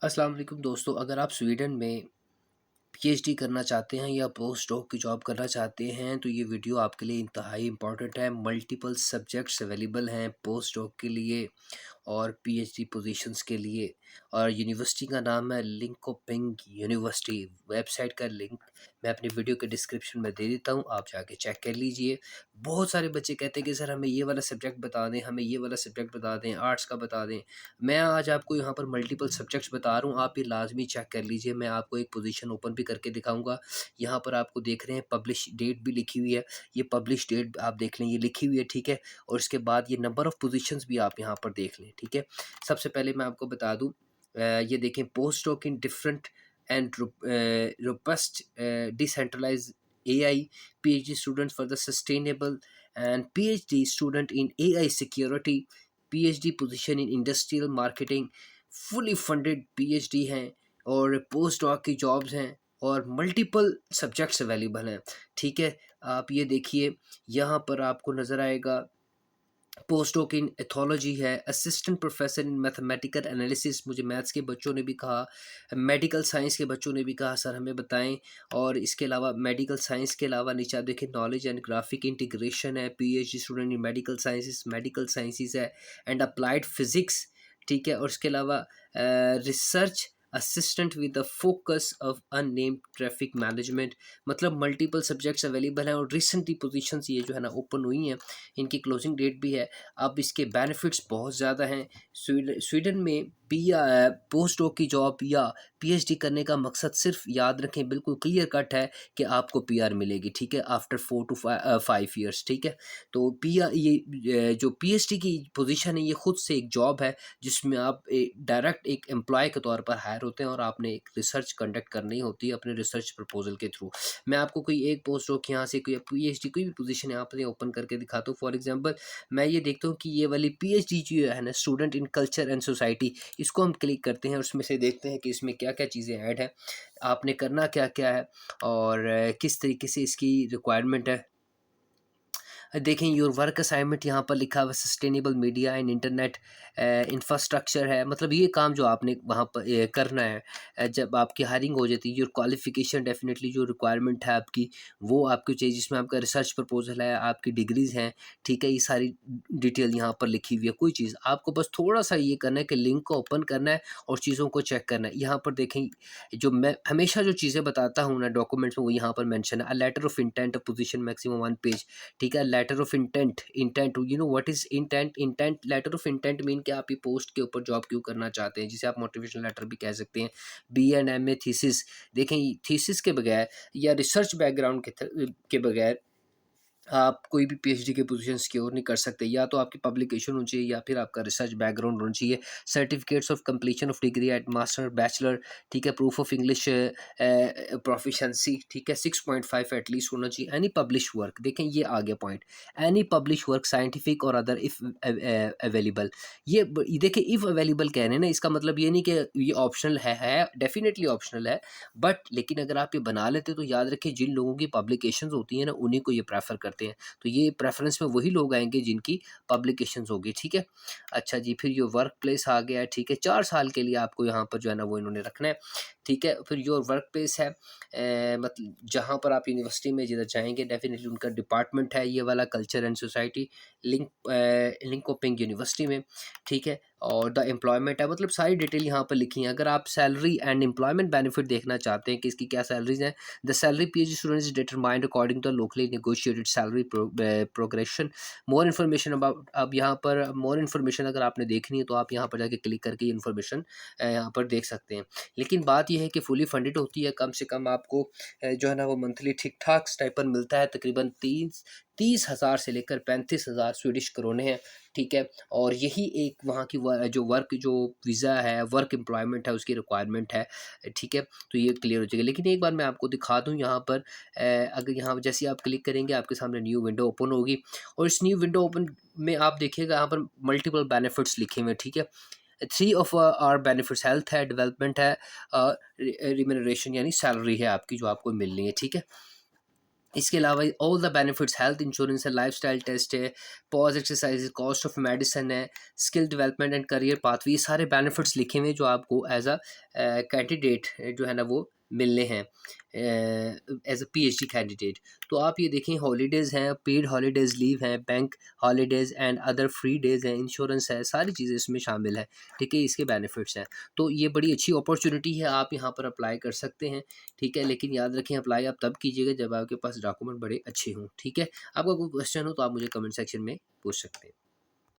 अस्सलाम वालेकुम दोस्तों, अगर आप स्वीडन में पीएचडी करना चाहते हैं या पोस्ट डॉक की जॉब करना चाहते हैं तो ये वीडियो आपके लिए इंतहाई इम्पॉर्टेंट है। मल्टीपल सब्जेक्ट्स अवेलेबल हैं पोस्ट डॉक के लिए और पीएचडी पोजीशंस के लिए। और यूनिवर्सिटी का नाम है लिंकोपिंग यूनिवर्सिटी। वेबसाइट का लिंक मैं अपनी वीडियो के डिस्क्रिप्शन में दे देता हूँ, आप जाके चेक कर लीजिए। बहुत सारे बच्चे कहते हैं कि सर हमें ये वाला सब्जेक्ट बता दें, हमें ये वाला सब्जेक्ट बता दें, आर्ट्स का बता दें। मैं आज आपको यहाँ पर मल्टीपल सब्जेक्ट्स बता रहा हूँ, आप ये लाजमी चेक कर लीजिए। मैं आपको एक पोजीशन ओपन भी करके दिखाऊंगा। यहाँ पर आपको देख रहे हैं पब्लिश डेट भी लिखी हुई है। ये पब्लिश डेट आप देख लें, ये लिखी हुई है, ठीक है। और इसके बाद ये नंबर ऑफ़ पोजीशंस भी आप यहाँ पर देख लें, ठीक है। सबसे पहले मैं आपको बता दूँ, ये देखें postdoc in different and robust decentralize AI PhD students for the sustainable and PhD student in AI security, PhD position in industrial marketing, fully funded PhD हैं और पोस्ट डॉक की जॉब्स हैं और मल्टीपल सब्जेक्ट्स अवेलेबल हैं, ठीक है। आप ये देखिए, यहाँ पर आपको नज़र आएगा पोस्ट डॉक इन एथोलॉजी है, assistant professor in mathematical analysis, मुझे मैथ्स के बच्चों ने भी कहा, मेडिकल साइंस के बच्चों ने भी कहा सर हमें बताएं। और इसके अलावा मेडिकल साइंस के अलावा नीचे आप देखें नॉलेज एंड ग्राफिक इंटीग्रेशन है, PhD student in medical sciences है एंड अप्लाइड फिजिक्स, ठीक है। और इसके अलावा research assistant with the focus of unnamed traffic management. मतलब मल्टीपल सब्जेक्ट्स अवेलेबल हैं और रिसेंटली पोजीशंस ये जो है ना ओपन हुई हैं, इनकी क्लोजिंग डेट भी है। अब इसके बेनिफिट्स बहुत ज़्यादा हैं। स्वीडन में पोस्ट डॉक की जॉब या पीएचडी करने का मकसद सिर्फ याद रखें, बिल्कुल क्लियर कट है कि आपको पीआर मिलेगी, ठीक है, आफ्टर 4 to 5 ईयर्स, ठीक है। तो पीआर ये जो पीएचडी की पोजीशन है ये खुद से एक जॉब है जिसमें आप डायरेक्ट एक एम्प्लॉय के तौर पर हायर होते हैं और आपने एक रिसर्च कंडक्ट करनी होती है अपने रिसर्च प्रपोजल के थ्रू। मैं आपको कोई एक पोस्ट डॉक यहाँ से कोई पीएचडी कोई भी पोजीशन यहाँ पर ओपन करके दिखाता हूँ। फॉर एग्जांपल मैं ये देखता हूँ कि ये वाली पीएचडी जो है ना, student in culture and society, इसको हम क्लिक करते हैं और उसमें से देखते हैं कि इसमें क्या क्या चीज़ें ऐड है, आपने करना क्या क्या है और किस तरीके से इसकी रिक्वायरमेंट है। देखें योर वर्क असाइनमेंट यहाँ पर लिखा हुआ sustainable media and internet infrastructure है। मतलब ये काम जो आपने वहाँ पर करना है जब आपकी हायरिंग हो जाती है। योर क्वालिफिकेशन डेफिनेटली जो रिक्वायरमेंट है आपकी वो आपको चाहिए, जिसमें आपका रिसर्च प्रपोजल है, आपकी डिग्रीज़ हैं, ठीक है। ये सारी डिटेल यहाँ पर लिखी हुई है। कोई चीज़ आपको बस थोड़ा सा ये करना है कि लिंक को ओपन करना है और चीज़ों को चेक करना है। यहाँ पर देखें, जो मैं हमेशा जो चीज़ें बताता हूँ ना डॉक्यूमेंट्स में, वो यहाँ पर मेंशन है। A letter of intent position maximum 1 page, ठीक है। Letter of intent, intent you know what is intent, intent letter of intent mean कि आप ये पोस्ट के ऊपर जॉब क्यों करना चाहते हैं, जिसे आप मोटिवेशनल लेटर भी कह सकते हैं। BA and MA थीसिस, देखें थीसिस के बगैर या रिसर्च बैकग्राउंड के बगैर आप कोई भी पीएचडी की पोजीशन सिक्योर नहीं कर सकते। या तो आपकी पब्लिकेशन होनी चाहिए या फिर आपका रिसर्च बैकग्राउंड होना चाहिए। Certificates of completion of degree at master bachelor, ठीक है। प्रूफ ऑफ इंग्लिश प्रोफिशेंसी, ठीक है। 6.5 एटलीस्ट होना चाहिए। एनी पब्लिश वर्क, देखें ये आ गया point, any publish work scientific और अदर इफ अवेलेबल। ये देखिए इफ़ अवेलेबल कह रहे हैं ना, इसका मतलब ये नहीं कि ये ऑप्शनल है डेफिनेटली ऑप्शनल है। बट लेकिन अगर आप ये बना लेते तो याद रखिए जिन लोगों की पब्लिकेशंस होती हैं ना उन्हीं को ये प्रेफर करते हैं। तो ये प्रेफरेंस में वही लोग आएंगे जिनकी पब्लिकेशंस होगी, ठीक है। अच्छा जी, फिर योर वर्क प्लेस आ गया है, ठीक है। 4 साल के लिए आपको यहाँ पर जो है ना वो इन्होंने रखना है, ठीक है। फिर योर वर्क प्लेस है मतलब जहाँ पर आप यूनिवर्सिटी में जिधर जाएंगे डेफिनेटली उनका डिपार्टमेंट है ये वाला culture and society, Linkoping university में, ठीक है। और द एम्प्लॉयमेंट है, मतलब सारी डिटेल यहाँ पर लिखी है। अगर आप सैलरी एंड एम्प्लॉयमेंट बेनिफिट देखना चाहते हैं कि इसकी क्या सैलरीज हैं, the salary PhD student is determined according to locally negotiated salary progression. More information about, अब यहाँ पर मोर इन्फॉर्मेशन अगर आपने देखनी है तो आप यहाँ पर जाके क्लिक करके इन्फॉर्मेशन यहाँ पर देख सकते हैं। लेकिन बात यह है कि फुली फंडेड होती है, कम से कम आपको जो है ना वो मंथली ठीक ठाक स्टाइपेंड मिलता है, तकरीबन 30,000 से लेकर 35,000 स्वीडिश करोने हैं, ठीक है। और यही एक वहाँ की जो वर्क जो वीज़ा है, वर्क एम्प्लॉयमेंट है, उसकी रिक्वायरमेंट है, ठीक है। तो ये क्लियर हो जाएगा। लेकिन एक बार मैं आपको दिखा दूँ यहाँ पर अगर यहाँ जैसे ही आप क्लिक करेंगे आपके सामने न्यू विंडो ओपन होगी और इस न्यू विंडो ओपन में आप देखिएगा यहाँ पर मल्टीपल बेनिफिट्स लिखे हुए हैं, ठीक है। 3 ऑफ आर बेनिफिट्स हेल्थ है, डेवलपमेंट है, रिम्यूनरेशन यानी सैलरी है आपकी जो आपको मिलनी है, ठीक है। इसके अलावा all the benefits health insurance है, लाइफस्टाइल टेस्ट है, pause exercise, cost of medicine है, skill development and career pathway, ये सारे बेनिफिट्स लिखे हुए हैं जो आपको एज अ कैंडिडेट जो है ना वो मिलने हैं एज अ पीएचडी कैंडिडेट। तो आप ये देखें, हॉलीडेज़ हैं, पेड हॉलीडेज़ लीव हैं, bank holidays and other free days हैं, इंश्योरेंस है, सारी चीज़ें इसमें शामिल है। ठीक है, इसके बेनिफिट्स हैं। तो ये बड़ी अच्छी अपॉर्चुनिटी है, आप यहाँ पर अप्लाई कर सकते हैं। ठीक है, लेकिन याद रखें अप्लाई आप तब कीजिएगा जब आपके पास डॉक्यूमेंट बड़े अच्छे हों। ठीक है, आपका कोई क्वेश्चन हो तो आप मुझे कमेंट सेक्शन में पूछ सकते हैं।